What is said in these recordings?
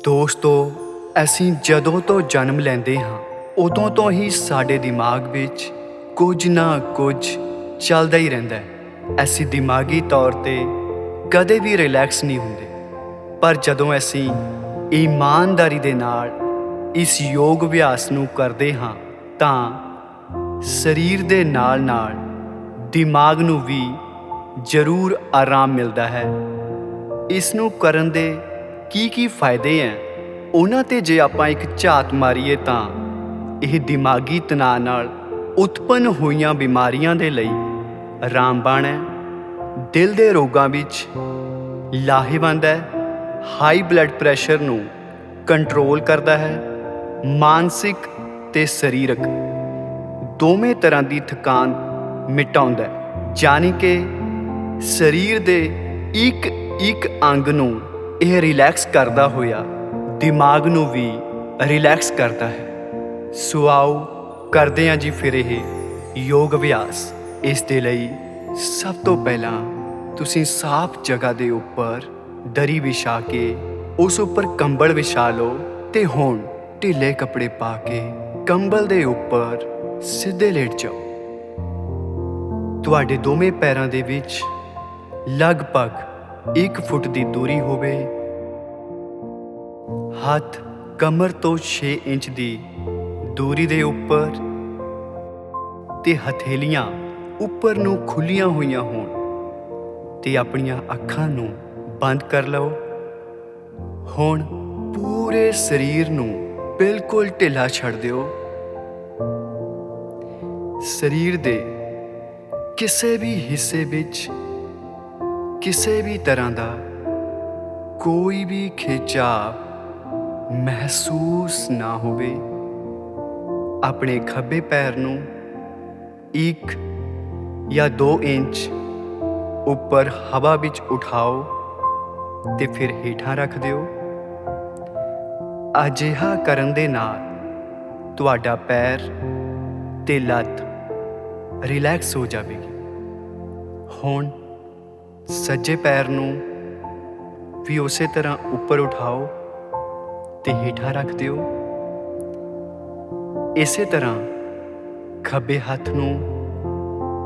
ਦੋਸਤੋ, ਅਸੀਂ ਜਦੋਂ ਤੋਂ ਜਨਮ ਲੈਂਦੇ ਹਾਂ ਉਦੋਂ ਤੋਂ ਹੀ ਸਾਡੇ ਦਿਮਾਗ ਵਿੱਚ ਕੁਝ ਨਾ ਕੁਝ ਚੱਲਦਾ ਹੀ ਰਹਿੰਦਾ ਹੈ। ਅਸੀਂ ਦਿਮਾਗੀ ਤੌਰ 'ਤੇ ਕਦੇ ਵੀ ਰਿਲੈਕਸ ਨਹੀਂ ਹੁੰਦੇ, ਪਰ ਜਦੋਂ ਅਸੀਂ ਇਮਾਨਦਾਰੀ ਦੇ ਨਾਲ ਇਸ ਯੋਗ ਅਭਿਆਸ ਨੂੰ ਕਰਦੇ ਹਾਂ ਤਾਂ ਸਰੀਰ ਦੇ ਨਾਲ ਦਿਮਾਗ ਨੂੰ ਵੀ ਜ਼ਰੂਰ ਆਰਾਮ ਮਿਲਦਾ ਹੈ। ਇਸ ਨੂੰ ਕਰਨ ਦੇ ਕੀ ਫਾਇਦੇ ਹੈ, ਉਹਨਾਂ 'ਤੇ ਜੇ ਆਪਾਂ ਇੱਕ ਝਾਤ ਮਾਰੀਏ ਤਾਂ ਇਹ ਦਿਮਾਗੀ ਤਣਾਅ ਨਾਲ ਉਤਪੰਨ ਹੋਈਆਂ ਬਿਮਾਰੀਆਂ ਦੇ ਲਈ ਰਾਮਬਾਣ ਹੈ, ਦਿਲ ਦੇ ਰੋਗਾਂ ਵਿੱਚ ਲਾਹੇਵੰਦ ਹੈ, ਹਾਈ ਬਲੱਡ ਪ੍ਰੈਸ਼ਰ ਨੂੰ ਕੰਟਰੋਲ ਕਰਦਾ ਹੈ, ਮਾਨਸਿਕ ਤੇ ਸਰੀਰਕ ਦੋਵੇਂ ਤਰ੍ਹਾਂ ਦੀ ਥਕਾਨ ਮਿਟਾਉਂਦਾ ਹੈ। ਯਾਨੀ ਕਿ ਸਰੀਰ ਦੇ ਇੱਕ ਅੰਗ ਨੂੰ ਇਹ ਰਿਲੈਕਸ ਕਰਦਾ ਹੋਇਆ ਦਿਮਾਗ ਨੂੰ ਵੀ ਰਿਲੈਕਸ ਕਰਦਾ ਹੈ। ਸੋ ਆਓ ਕਰਦੇ ਹਾਂ ਜੀ ਫਿਰ ਇਹ ਯੋਗ ਅਭਿਆਸ। ਇਸ ਦੇ ਲਈ ਸਭ ਤੋਂ ਪਹਿਲਾਂ ਤੁਸੀਂ ਸਾਫ਼ ਜਗ੍ਹਾ ਦੇ ਉੱਪਰ ਦਰੀ ਵਿਛਾ ਕੇ ਉਸ ਉੱਪਰ ਕੰਬਲ ਵਿਛਾ ਲਓ ਤੇ ਹੁਣ ਢਿੱਲੇ ਕੱਪੜੇ ਪਾ ਕੇ ਕੰਬਲ ਦੇ ਉੱਪਰ ਸਿੱਧੇ ਲੇਟ ਜਾਓ। ਤੁਹਾਡੇ ਦੋਵੇਂ ਪੈਰਾਂ ਦੇ ਵਿੱਚ ਲਗਭਗ 1 ਫੁੱਟ ਦੀ ਦੂਰੀ ਹੋਵੇ। ਹੱਥ ਕਮਰ ਤੋਂ 6 ਇੰਚ ਦੀ ਦੂਰੀ ਦੇ ਉੱਪਰ ਤੇ ਹਥੇਲੀਆਂ ਉੱਪਰ ਨੂੰ ਖੁੱਲੀਆਂ ਹੋਈਆਂ ਹੋਣ ਤੇ ਆਪਣੀਆਂ ਅੱਖਾਂ ਨੂੰ ਬੰਦ ਕਰ ਲਓ। ਹੁਣ ਪੂਰੇ ਸਰੀਰ ਨੂੰ ਬਿਲਕੁਲ ਢਿੱਲਾ ਛੱਡ ਦਿਓ। ਸਰੀਰ ਦੇ ਕਿਸੇ ਵੀ ਹਿੱਸੇ ਵਿੱਚ ਕਿਸੇ ਵੀ ਤਰ੍ਹਾਂ ਦਾ ਕੋਈ ਵੀ ਖਿਚਾਵ ਮਹਿਸੂਸ ਨਾ ਹੋਵੇ। ਆਪਣੇ ਖੱਬੇ ਪੈਰ ਨੂੰ 1 ਜਾਂ 2 ਇੰਚ ਉੱਪਰ ਹਵਾ ਵਿੱਚ ਉਠਾਓ ਤੇ ਫਿਰ ਹੇਠਾਂ ਰੱਖ ਦਿਓ। ਅਜਿਹਾ ਕਰਨ ਦੇ ਨਾਲ ਤੁਹਾਡਾ ਪੈਰ ਤੇ ਲੱਤ ਰਿਲੈਕਸ ਹੋ ਜਾਵੇਗੀ। ਹੁਣ ਸੱਜੇ ਪੈਰ ਨੂੰ ਵੀ ਉਸੇ ਤਰ੍ਹਾਂ ਉੱਪਰ ਉਠਾਓ ਤੇ ਹੇਠਾਂ ਰੱਖ ਦਿਓ। ਇਸੇ ਤਰ੍ਹਾਂ ਖੱਬੇ ਹੱਥ ਨੂੰ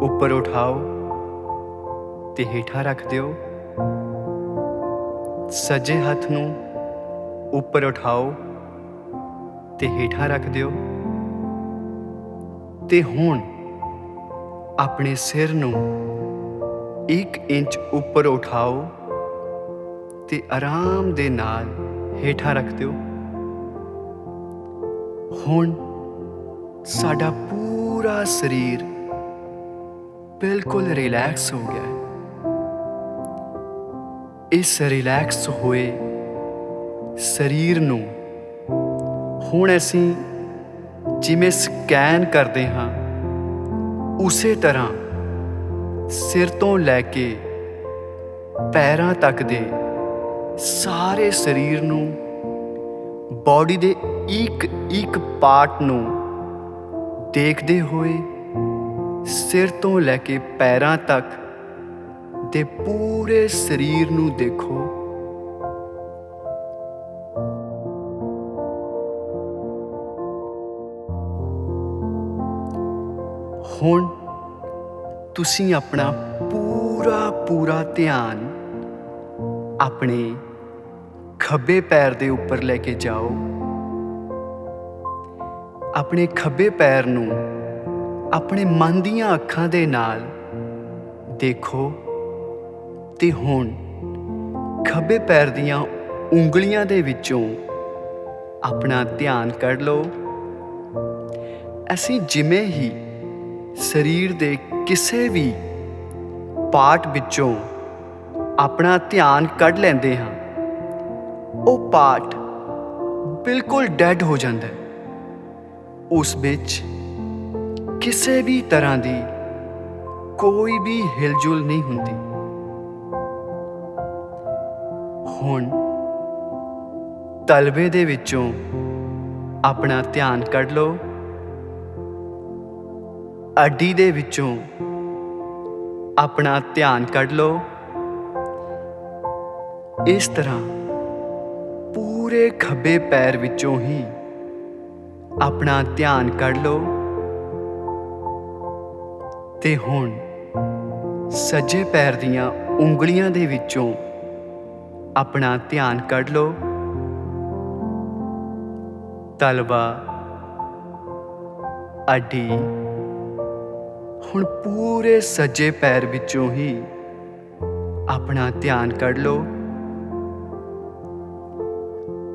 ਉੱਪਰ ਉਠਾਓ ਤੇ ਹੇਠਾਂ ਰੱਖ ਦਿਓ। ਸੱਜੇ ਹੱਥ ਨੂੰ ਉੱਪਰ ਉਠਾਓ ਤੇ ਹੇਠਾਂ ਰੱਖ ਦਿਓ। ਤੇ ਹੁਣ ਆਪਣੇ ਸਿਰ ਨੂੰ 1 ਇੰਚ ਉੱਪਰ ਉਠਾਓ ਤੇ ਆਰਾਮ ਦੇ ਨਾਲ ਹੇਠਾਂ ਰੱਖ ਦਿਓ। ਹੁਣ ਸਾਡਾ ਪੂਰਾ ਸਰੀਰ ਬਿਲਕੁਲ ਰਿਲੈਕਸ ਹੋ ਗਿਆ ਹੈ। ਇਸ ਰਿਲੈਕਸ ਹੋਏ ਸਰੀਰ ਨੂੰ ਹੁਣ ਅਸੀਂ ਜਿਵੇਂ ਸਕੈਨ ਕਰਦੇ ਹਾਂ ਉਸੇ ਤਰ੍ਹਾਂ ਸਿਰ ਤੋਂ ਲੈ ਕੇ ਪੈਰਾਂ ਤੱਕ ਦੇ ਸਾਰੇ ਸਰੀਰ ਨੂੰ, ਬਾਡੀ ਦੇ ਇੱਕ ਪਾਰਟ ਨੂੰ ਦੇਖਦੇ ਹੋਏ ਸਿਰ ਤੋਂ ਲੈ ਕੇ ਪੈਰਾਂ ਤੱਕ ਦੇ ਪੂਰੇ ਸਰੀਰ ਨੂੰ ਦੇਖੋ। ਹੁਣ ਤੁਸੀਂ ਆਪਣਾ ਪੂਰਾ ਧਿਆਨ ਆਪਣੇ ਖੱਬੇ ਪੈਰ ਦੇ ਉੱਪਰ ਲੈ ਕੇ ਜਾਓ। ਆਪਣੇ ਖੱਬੇ ਪੈਰ ਨੂੰ ਆਪਣੇ ਮਨ ਦੀਆਂ ਅੱਖਾਂ ਦੇ ਨਾਲ ਦੇਖੋ ਤੇ ਹੁਣ ਖੱਬੇ ਪੈਰ ਦੀਆਂ ਉਂਗਲੀਆਂ ਦੇ ਵਿੱਚੋਂ ਆਪਣਾ ਧਿਆਨ ਕੱਢ ਲਓ। ਅਸੀਂ ਜਿਵੇਂ ਹੀ ਸਰੀਰ ਦੇ ਕਿਸੇ ਵੀ ਪਾਰਟ ਵਿੱਚੋਂ ਆਪਣਾ ਧਿਆਨ ਕੱਢ ਲੈਂਦੇ ਹਾਂ, ਉਹ ਪਾਰਟ ਬਿਲਕੁਲ ਡੈਡ ਹੋ ਜਾਂਦਾ ਹੈ। ਉਸ ਵਿੱਚ ਕਿਸੇ ਵੀ ਤਰ੍ਹਾਂ ਦੀ ਕੋਈ ਵੀ ਹਿਲਜੁਲ ਨਹੀਂ ਹੁੰਦੀ। ਹੁਣ ਤਲਵੇ ਦੇ ਵਿੱਚੋਂ ਆਪਣਾ ਧਿਆਨ ਕੱਢ ਲਓ। ਅੱਡੀ ਦੇ ਵਿੱਚੋਂ ਆਪਣਾ ਧਿਆਨ ਕੱਢ ਲਓ। ਇਸ ਤਰ੍ਹਾਂ ਪੂਰੇ ਖੱਬੇ ਪੈਰ ਵਿੱਚੋਂ ਹੀ ਆਪਣਾ ਧਿਆਨ ਕੱਢ ਲਓ ਤੇ ਹੁਣ ਸੱਜੇ ਪੈਰ ਦੀਆਂ ਉਂਗਲੀਆਂ ਦੇ ਵਿੱਚੋਂ ਆਪਣਾ ਧਿਆਨ ਕੱਢ ਲਓ। ਤਲਵਾ, ਅੱਡੀ। ਹੁਣ ਪੂਰੇ ਸੱਜੇ ਪੈਰ ਵਿੱਚੋਂ ਹੀ ਆਪਣਾ ਧਿਆਨ ਕੱਢ ਲਓ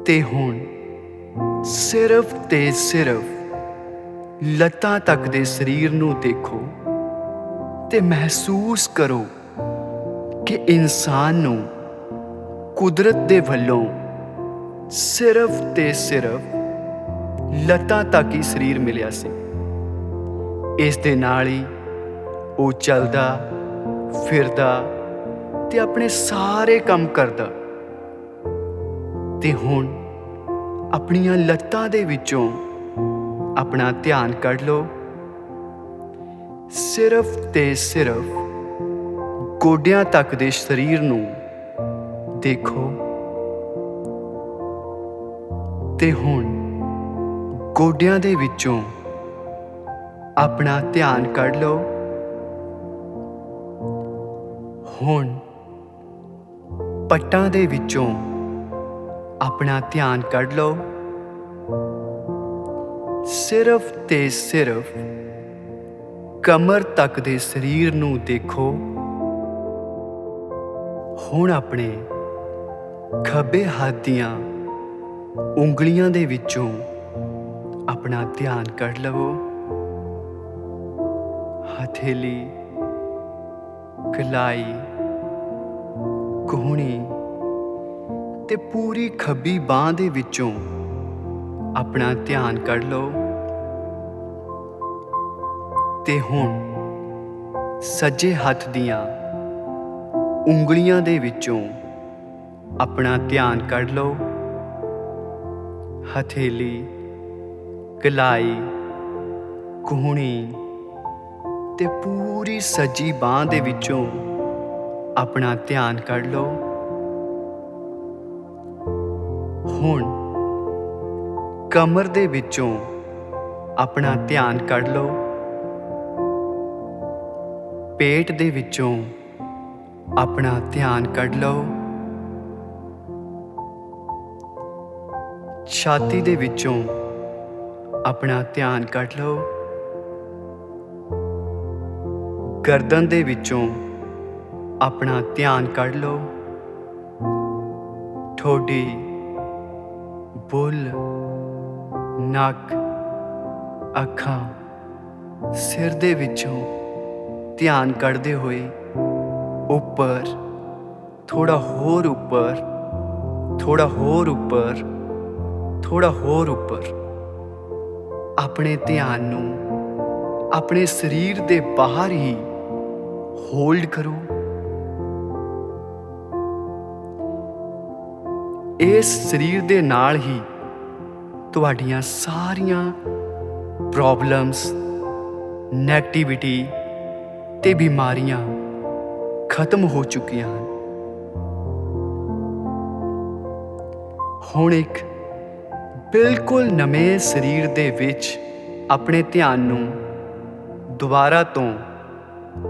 ਤੇ ਹੁਣ ਸਿਰਫ ਤੇ ਸਿਰਫ ਲੱਤਾਂ ਤੱਕ ਦੇ ਸਰੀਰ ਨੂੰ ਦੇਖੋ ਤੇ ਮਹਿਸੂਸ ਕਰੋ ਕਿ ਇਨਸਾਨ ਨੂੰ ਕੁਦਰਤ ਦੇ ਵੱਲੋਂ ਸਿਰਫ ਤੇ ਸਿਰਫ ਲੱਤਾਂ ਤੱਕ ਹੀ ਸਰੀਰ ਮਿਲਿਆ ਸੀ। ਇਸ ਦੇ ਨਾਲ ਹੀ ਉਹ ਚੱਲਦਾ ਫਿਰਦਾ ਤੇ ਆਪਣੇ ਸਾਰੇ ਕੰਮ ਕਰਦਾ ਤੇ ਹੁਣ ਆਪਣੀਆਂ ਲੱਤਾਂ ਦੇ ਵਿੱਚੋਂ ਆਪਣਾ ਧਿਆਨ ਕੱਢ ਲਓ। ਸਿਰਫ ਤੇ ਸਿਰਫ ਗੋਡਿਆਂ ਤੱਕ ਦੇ ਸਰੀਰ ਨੂੰ ਦੇਖੋ ਤੇ ਹੁਣ ਗੋਡਿਆਂ ਦੇ ਵਿੱਚੋਂ ਆਪਣਾ ਧਿਆਨ ਕੱਢ ਲਓ। ਹੁਣ ਪੱਟਾਂ ਦੇ ਵਿੱਚੋਂ ਆਪਣਾ ਧਿਆਨ ਕੱਢ ਲਓ। ਸਿਰਫ ਤੇ ਸਿਰਫ ਕਮਰ ਤੱਕ ਦੇ ਸਰੀਰ ਨੂੰ ਦੇਖੋ। ਹੁਣ ਆਪਣੇ ਖੱਬੇ ਹੱਥ ਦੀਆਂ ਉਂਗਲੀਆਂ ਦੇ ਵਿੱਚੋਂ ਆਪਣਾ ਧਿਆਨ ਕੱਢ ਲਵੋ। ਹਥੇਲੀ, ਕਲਾਈ, ਕੂਹਣੀ ਤੇ ਪੂਰੀ ਖੱਬੀ ਬਾਂਹ ਦੇ ਵਿੱਚੋਂ ਆਪਣਾ ਧਿਆਨ ਕੱਢ ਲਓ ਤੇ ਹੁਣ ਸੱਜੇ ਹੱਥ ਦੀਆਂ ਉਂਗਲੀਆਂ ਦੇ ਵਿੱਚੋਂ ਆਪਣਾ ਧਿਆਨ ਕੱਢ ਲਓ। ਹਥੇਲੀ, ਕਲਾਈ, ਕੂਹਣੀ ਤੇ ਪੂਰੀ ਸੱਜੀ ਬਾਂਹ ਦੇ ਵਿੱਚੋਂ ਆਪਣਾ ਧਿਆਨ ਕੱਢ ਲਓ। ਹੁਣ ਕਮਰ ਦੇ ਵਿੱਚੋਂ ਆਪਣਾ ਧਿਆਨ ਕੱਢ ਲਓ। ਪੇਟ ਦੇ ਵਿੱਚੋਂ ਆਪਣਾ ਧਿਆਨ ਕੱਢ ਲਓ। ਛਾਤੀ ਦੇ ਵਿੱਚੋਂ ਆਪਣਾ ਧਿਆਨ ਕੱਢ ਲਓ। ਗਰਦਨ ਦੇ ਵਿੱਚੋਂ ਆਪਣਾ ਧਿਆਨ ਕੱਢ ਲਓ। ਠੋਡੀ, ਬੁੱਲ, ਨੱਕ, ਅੱਖਾਂ, ਸਿਰ ਦੇ ਵਿੱਚੋਂ ਧਿਆਨ ਕੱਢਦੇ ਹੋਏ ਉੱਪਰ, ਥੋੜਾ ਹੋਰ ਉੱਪਰ, ਥੋੜਾ ਹੋਰ ਉੱਪਰ, ਥੋੜਾ ਹੋਰ ਉੱਪਰ। ਆਪਣੇ ਧਿਆਨ ਨੂੰ ਆਪਣੇ ਸਰੀਰ ਦੇ ਬਾਹਰ ਹੀ ਹੋਲਡ ਕਰੋ। ਇਸ ਸਰੀਰ ਦੇ ਨਾਲ ਹੀ ਤੁਹਾਡੀਆਂ ਸਾਰੀਆਂ ਪ੍ਰੋਬਲਮਸ, ਨੈਗੇਟਿਵਿਟੀ ਤੇ ਬਿਮਾਰੀਆਂ ਖਤਮ ਹੋ ਚੁੱਕੀਆਂ ਹਨ। ਹੁਣ ਇੱਕ ਬਿਲਕੁਲ ਨਵੇਂ ਸਰੀਰ ਦੇ ਵਿੱਚ ਆਪਣੇ ਧਿਆਨ ਨੂੰ ਦੁਬਾਰਾ ਤੋਂ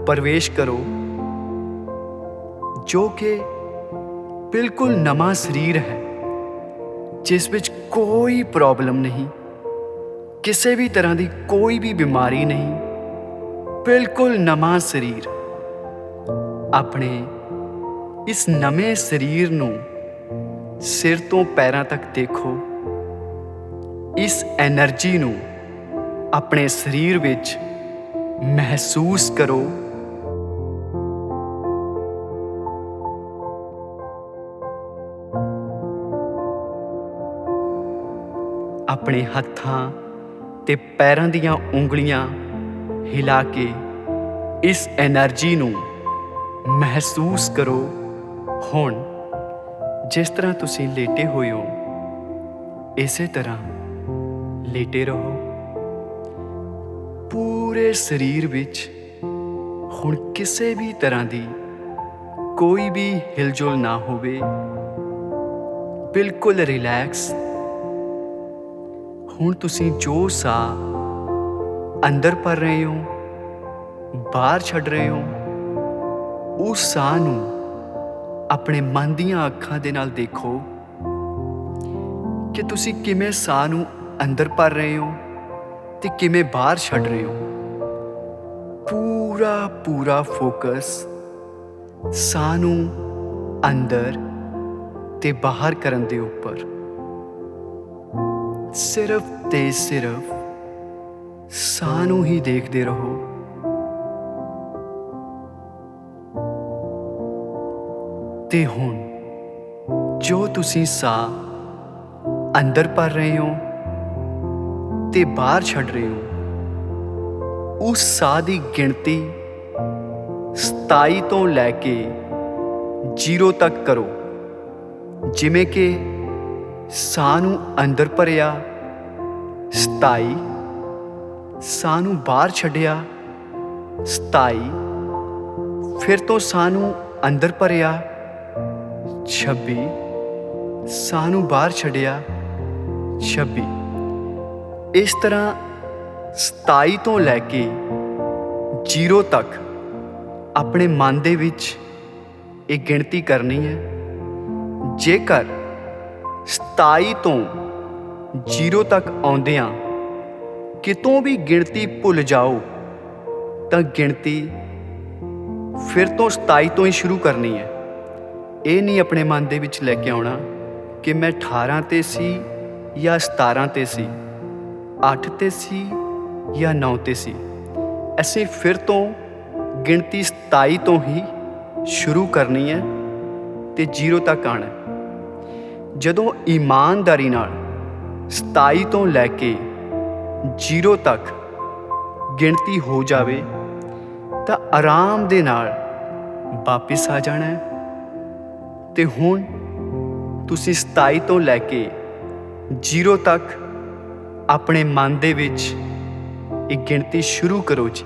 ਪ੍ਰਵੇਸ਼ ਕਰੋ, ਜੋ ਕਿ ਬਿਲਕੁਲ ਨਵਾਂ ਸਰੀਰ ਹੈ, ਜਿਸ ਵਿੱਚ ਕੋਈ ਪ੍ਰੋਬਲਮ ਨਹੀਂ, ਕਿਸੇ ਵੀ ਤਰ੍ਹਾਂ ਦੀ ਕੋਈ ਵੀ ਬਿਮਾਰੀ ਨਹੀਂ। ਬਿਲਕੁਲ ਨਵਾਂ ਸਰੀਰ। ਆਪਣੇ ਇਸ ਨਵੇਂ ਸਰੀਰ ਨੂੰ ਸਿਰ ਤੋਂ ਪੈਰਾਂ ਤੱਕ ਦੇਖੋ। ਇਸ ਐਨਰਜੀ ਨੂੰ ਆਪਣੇ ਸਰੀਰ ਵਿੱਚ ਮਹਿਸੂਸ ਕਰੋ। ਆਪਣੇ ਹੱਥਾਂ ਤੇ ਪੈਰਾਂ ਦੀਆਂ ਉਂਗਲੀਆਂ ਹਿਲਾ ਕੇ ਇਸ ਐਨਰਜੀ ਨੂੰ ਮਹਿਸੂਸ ਕਰੋ। ਹੁਣ ਜਿਸ ਤਰ੍ਹਾਂ ਤੁਸੀਂ ਲੇਟੇ ਹੋਏ ਹੋ, ਇਸੇ ਤਰ੍ਹਾਂ ਲੇਟੇ ਰਹੋ। ਪੂਰੇ ਸਰੀਰ ਵਿੱਚ ਹੁਣ ਕਿਸੇ ਵੀ ਤਰ੍ਹਾਂ ਦੀ ਕੋਈ ਵੀ ਹਿਲਜੁਲ ਨਾ ਹੋਵੇ। ਬਿਲਕੁਲ ਰਿਲੈਕਸ। ਹੁਣ ਤੁਸੀਂ ਜੋ ਸਾਹ ਅੰਦਰ ਭਰ ਰਹੇ ਹੋ, ਬਾਹਰ ਛੱਡ ਰਹੇ ਹੋ, ਉਸ ਸਾਹ ਨੂੰ ਆਪਣੇ ਮਨ ਦੀਆਂ ਅੱਖਾਂ ਦੇ ਨਾਲ ਦੇਖੋ ਕਿ ਤੁਸੀਂ ਕਿਵੇਂ ਸਾਹ ਨੂੰ ਅੰਦਰ ਭਰ ਰਹੇ ਹੋ ਤੇ ਕਿਵੇਂ ਬਾਹਰ ਛੱਡ ਰਹੇ ਹੋ। ਪੂਰਾ ਫੋਕਸ ਸਾਹ ਨੂੰ ਅੰਦਰ ਤੇ ਬਾਹਰ ਕਰਨ ਦੇ ਉੱਪਰ। ਸਿਰਫ ਤੇ ਸਿਰਫ ਸਾਹ ਨੂੰ ਹੀ ਦੇਖਦੇ ਰਹੋ। ਤੇ ਹੁਣ ਜੋ ਤੁਸੀਂ ਸਾਹ ਅੰਦਰ ਭਰ ਰਹੇ ਹੋ ਤੇ ਬਾਹਰ ਛੱਡ ਰਹੇ ਹੋ, ਉਸ ਸਾਹ ਦੀ ਗਿਣਤੀ 27 ਤੋਂ ਲੈ ਕੇ 0 ਤੱਕ ਕਰੋ। ਜਿਵੇਂ ਕਿ ਸਾਹ ਨੂੰ ਅੰਦਰ ਭਰਿਆ 27, ਸਾਹ ਨੂੰ ਬਾਹਰ ਛੱਡਿਆ 27, ਫਿਰ ਤੋਂ ਸਾਹ ਨੂੰ ਅੰਦਰ ਭਰਿਆ 26, ਸਾਹ ਨੂੰ ਬਾਹਰ ਛੱਡਿਆ 26। ਇਸ ਤਰ੍ਹਾਂ 27 ਤੋਂ ਲੈ ਕੇ 0 ਤੱਕ ਆਪਣੇ ਮਨ ਦੇ ਵਿੱਚ ਇਹ ਗਿਣਤੀ ਕਰਨੀ ਹੈ। ਜੇਕਰ 27 ਤੋਂ 0 ਤੱਕ ਆਉਂਦਿਆਂ ਕਿਤੋਂ ਵੀ ਗਿਣਤੀ ਭੁੱਲ ਜਾਓ ਤਾਂ ਗਿਣਤੀ ਫਿਰ ਤੋਂ 27 ਤੋਂ ਹੀ ਸ਼ੁਰੂ ਕਰਨੀ ਹੈ। ਇਹ ਨਹੀਂ ਆਪਣੇ ਮਨ ਦੇ ਵਿੱਚ ਲੈ ਕੇ ਆਉਣਾ ਕਿ ਮੈਂ 18 ਤੇ ਸੀ ਜਾਂ 17 ਤੇ ਸੀ, 8 ਤੇ ਸੀ ਜਾਂ 9 ਤੇ ਸੀ। ਅਸੀਂ ਫਿਰ ਤੋਂ ਗਿਣਤੀ 27 ਤੋਂ ਹੀ ਸ਼ੁਰੂ ਕਰਨੀ ਹੈ ਤੇ 0 ਤੱਕ ਆਉਣਾ। ਜਦੋਂ ਇਮਾਨਦਾਰੀ ਨਾਲ 27 ਤੋਂ ਲੈ ਕੇ 0 ਤੱਕ ਗਿਣਤੀ ਹੋ ਜਾਵੇ ਤਾਂ ਆਰਾਮ ਦੇ ਨਾਲ ਵਾਪਿਸ ਆ ਜਾਣਾ ਹੈ। ਤੇ ਹੁਣ ਤੁਸੀਂ 27 ਤੋਂ ਲੈ ਕੇ 0 ਤੱਕ ਆਪਣੇ ਮਨ ਦੇ ਵਿੱਚ ਇਹ ਗਿਣਤੀ ਸ਼ੁਰੂ ਕਰੋ ਜੀ।